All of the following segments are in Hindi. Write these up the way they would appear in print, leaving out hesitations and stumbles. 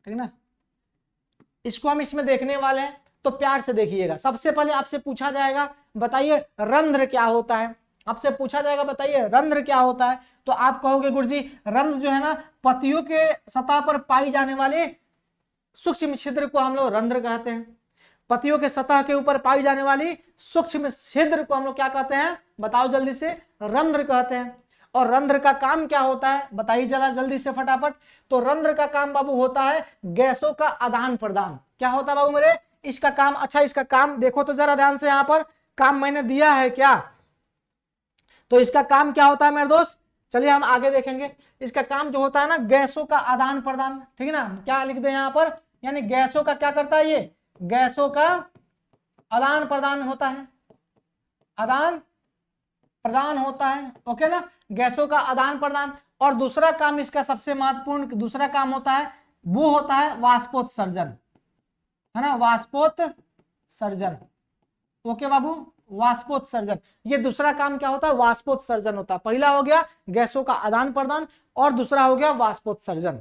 ठीक ना। इसको हम इसमें देखने वाले हैं, तो प्यार से देखिएगा। सबसे पहले आपसे पूछा जाएगा बताइए रंध्र क्या होता है। आपसे पूछा जाएगा बताइए रंध्र क्या होता है, तो आप कहोगे गुरुजी रंध्र जो है ना पत्तियों के सतह पर पाई जाने वाले सूक्ष्म छिद्र को हम लोग रंध्र कहते हैं। पत्तियों के सतह के ऊपर पाई जाने वाली सूक्ष्म छिद्र को हम लोग क्या कहते हैं, बताओ जल्दी से, रंध्र कहते हैं। और रंध्र का काम क्या होता है बताइए जरा जल्दी से फटाफट। तो रंध्र का काम बाबू होता है गैसों का आदान प्रदान। क्या होता है बाबू मेरे इसका काम? अच्छा इसका काम देखो तो जरा ध्यान से, यहां पर काम मैंने दिया है क्या। तो इसका काम क्या होता है मेरे दोस्त, चलिए हम आगे देखेंगे। इसका काम जो होता है ना गैसों का आदान प्रदान, ठीक है ना। क्या लिख दे यहाँ पर, यानी गैसों का क्या करता है, ये गैसों का आदान प्रदान होता है, आदान प्रदान होता है, ओके ना, गैसों का आदान प्रदान। और दूसरा काम इसका सबसे महत्वपूर्ण दूसरा काम होता है, वो होता है वाष्पोत्सर्जन, है ना, वाष्पोत्सर्जन। ओके बाबू, वाष्पोत्सर्जन, ये दूसरा काम क्या होता है, वाष्पोत्सर्जन होता है। पहला हो गया गैसों का आदान प्रदान और दूसरा हो गया वाष्पोत्सर्जन।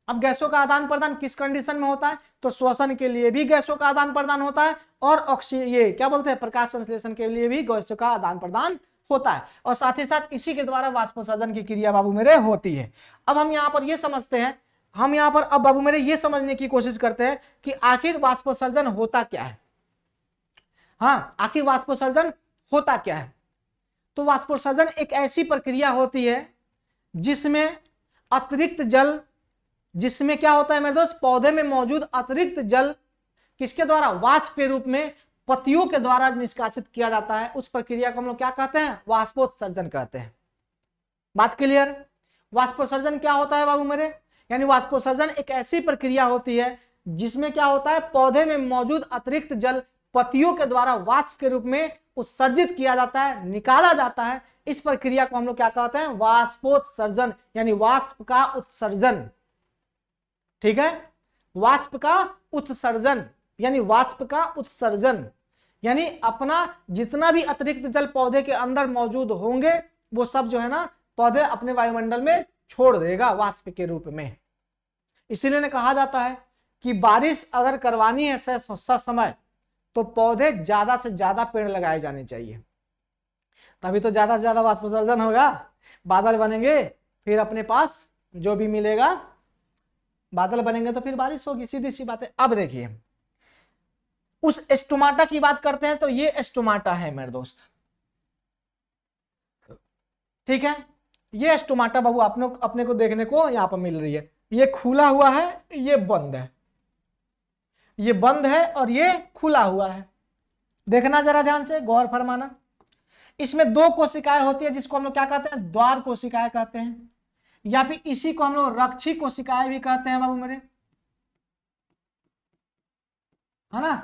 अब गैसों का आदान प्रदान किस कंडीशन में होता है, तो श्वसन के लिए भी गैसों का आदान प्रदान होता है और ये क्या बोलते हैं प्रकाश संश्लेषण के लिए भी गैसों का आदान प्रदान होता है, और साथ ही साथ इसी के द्वारा वाष्पोत्सर्जन की क्रिया बाबू मेरे होती है। अब हम यहाँ पर ये समझते हैं, हम यहाँ पर अब बाबू मेरे ये समझने की कोशिश करते हैं कि आखिर वाष्पोत्सर्जन होता क्या है। हाँ, आखिर वाष्पोत्सर्जन होता क्या है। तो वाष्पोत्सर्जन एक ऐसी प्रक्रिया होती है जिसमें अतिरिक्त जल, जिसमें क्या होता है मेरे दोस्त, पौधे में मौजूद अतिरिक्त जल किसके द्वारा, वाष्प के रूप में पत्तियों के द्वारा निष्कासित किया जाता है। उस प्रक्रिया को हम लोग क्या कहते हैं, वाष्पोत्सर्जन कहते हैं। बात क्लियर। वाष्पोत्सर्जन क्या होता है बाबू मेरे, यानी वाष्पोत्सर्जन एक ऐसी प्रक्रिया होती है जिसमें क्या होता है पौधे में मौजूद अतिरिक्त जल पत्तियों के द्वारा वाष्प के रूप में उत्सर्जित किया जाता है, निकाला जाता है। इस प्रक्रिया को हम लोग क्या कहते हैं, वाष्पोत्सर्जन, यानी वाष्प का उत्सर्जन। ठीक है, वाष्प का उत्सर्जन, यानी वाष्प का उत्सर्जन, यानी अपना जितना भी अतिरिक्त जल पौधे के अंदर मौजूद होंगे वो सब जो है ना पौधे अपने वायुमंडल में छोड़ देगा वाष्प के रूप में। इसीलिए कहा जाता है कि बारिश अगर करवानी है समय तो पौधे ज्यादा से ज्यादा पेड़ लगाए जाने चाहिए, तभी तो ज्यादा से ज्यादा वाष्पोत्सर्जन होगा, बादल बनेंगे, फिर अपने पास जो भी मिलेगा, बादल बनेंगे तो फिर बारिश होगी, सीधी सी बात है। अब देखिए उस स्टोमाटा की बात करते हैं, तो ये स्टोमाटा है मेरे दोस्त, ठीक है। ये स्टोमाटा बाबू अपने को देखने को यहां पर मिल रही है, ये खुला हुआ है, ये बंद है, ये बंद है और ये खुला हुआ है। देखना जरा ध्यान से, गौर फरमाना। इसमें दो कोशिकाएं होती है जिसको हम लोग क्या कहते हैं, द्वार कोशिकाएं कहते हैं, या फिर इसी को हम लोग रक्षी कोशिकाएं भी कहते हैं बाबू मेरे, है ना।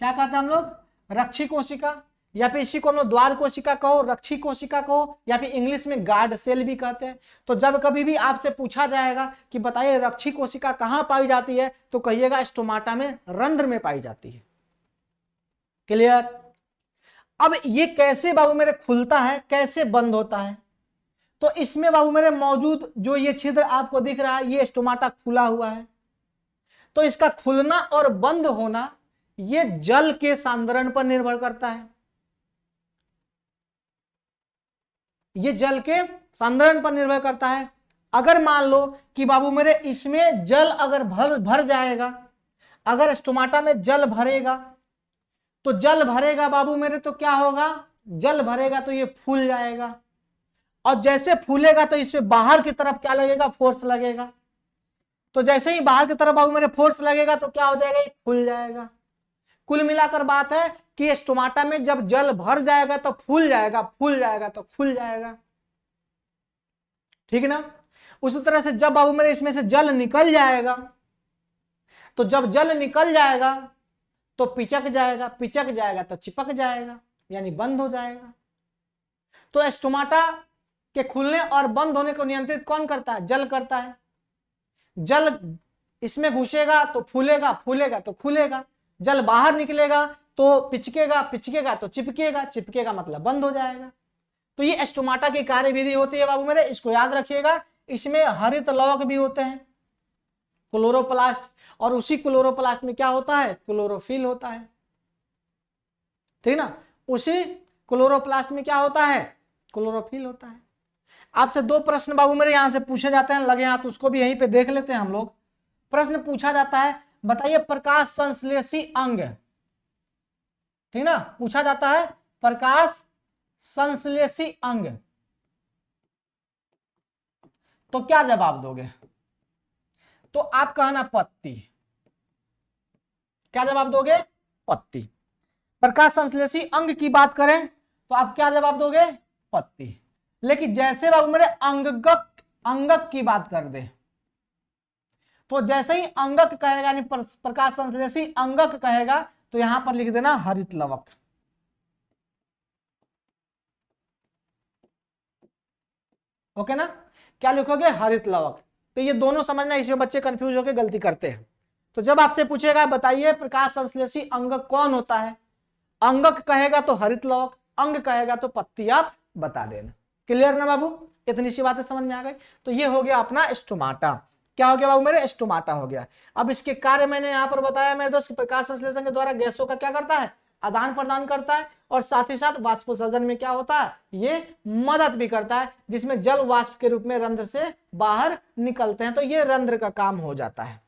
क्या कहते हैं हम लोग, रक्षी कोशिका, या फिर इसी को हम लोग द्वार कोशिका कहो, रक्षी कोशिका कहो, या फिर इंग्लिश में गार्ड सेल भी कहते हैं। तो जब कभी भी आपसे पूछा जाएगा कि बताइए रक्षी कोशिका कहां पाई जाती है, तो कहिएगा स्टोमाटा में, रंध्र में पाई जाती है। क्लियर। अब ये कैसे बाबू मेरे खुलता है, कैसे बंद होता है, तो इसमें बाबू मेरे मौजूद जो ये छिद्र आपको दिख रहा है, ये स्टोमाटा खुला हुआ है, तो इसका खुलना और बंद होना ये जल के सांद्रण पर निर्भर करता है, ये जल के सांद्रण पर निर्भर करता है। अगर मान लो कि बाबू मेरे इसमें जल अगर भर जाएगा, अगर स्टोमाटा में जल भरेगा, तो जल भरेगा बाबू मेरे तो क्या होगा, जल भरेगा तो ये फूल जाएगा, और जैसे फूलेगा तो इसमें बाहर की तरफ क्या लगेगा, फोर्स लगेगा। तो जैसे ही बाहर की तरफ बाबू मेरे फोर्स लगेगा तो क्या हो जाएगा, ये खुल जाएगा। कुल मिलाकर बात है कि स्टोमाटा में जब जल भर जाएगा तो फूल जाएगा, फूल जाएगा तो खुल जाएगा, ठीक ना। उसी तरह से जब बाबू मेरे इसमें से जल निकल जाएगा, तो जब जल निकल जाएगा तो पिचक जाएगा, पिचक जाएगा तो चिपक जाएगा, यानी बंद हो जाएगा। तो स्टोमाटा के खुलने और बंद होने को नियंत्रित कौन करता है, जल करता है। जल इसमें घुसेगा तो फूलेगा, फूलेगा तो खुलेगा, जल बाहर निकलेगा तो पिचकेगा, पिचकेगा तो चिपकेगा, चिपकेगा मतलब बंद हो जाएगा। तो ये स्टोमाटा की कार्यविधि होती है बाबू मेरे, इसको याद रखिएगा। इसमें हरित लौक भी होते हैं, क्लोरोप्लास्ट, और उसी क्लोरोप्लास्ट में क्या होता है, क्लोरोफिल होता है, ठीक ना। उसी क्लोरोप्लास्ट में क्या होता है, क्लोरोफिल होता है। आपसे दो प्रश्न बाबू मेरे यहां से पूछे जाते हैं, लगे हाथ उसको भी यहीं पे देख लेते हैं हम लोग। प्रश्न पूछा जाता है, बताइए प्रकाश संश्लेषी अंग, ठीक ना, पूछा जाता है प्रकाश संश्लेषी अंग, तो क्या जवाब दोगे, तो आप कहना पत्ती, क्या जवाब दोगे, पत्ती। प्रकाश संश्लेषी अंग की बात करें तो आप क्या जवाब दोगे, पत्ती। लेकिन जैसे बाबू मेरे अंगक की बात कर दे, तो जैसे ही अंगक कहेगा यानी प्रकाश संश्लेषी अंगक कहेगा तो यहां पर लिख देना हरित लवक, ओके ना। क्या लिखोगे, हरित लवक। तो ये दोनों समझना, इसमें बच्चे कंफ्यूज होकर गलती करते हैं। तो जब आपसे पूछेगा बताइए प्रकाश संश्लेषी अंगक कौन होता है, अंगक कहेगा तो हरित लवक, अंग कहेगा तो पत्ती, आप बता देना। क्लियर ना बाबू, इतनी सी बातें समझ में आ गई। तो ये हो गया अपना स्टोमाटा। क्या हो गया बाबू मेरे, स्टोमाटा हो गया। अब इसके कार्य मैंने यहां पर बताया मेरे दोस्त, प्रकाश संश्लेषण के द्वारा गैसों का क्या करता है, आदान प्रदान करता है, और साथ ही साथ वाष्पोत्सर्जन में क्या होता है, ये मदद भी करता है, जिसमें जल वाष्प के रूप में रंध्र से बाहर निकलते हैं, तो ये रंध्र का काम हो जाता है।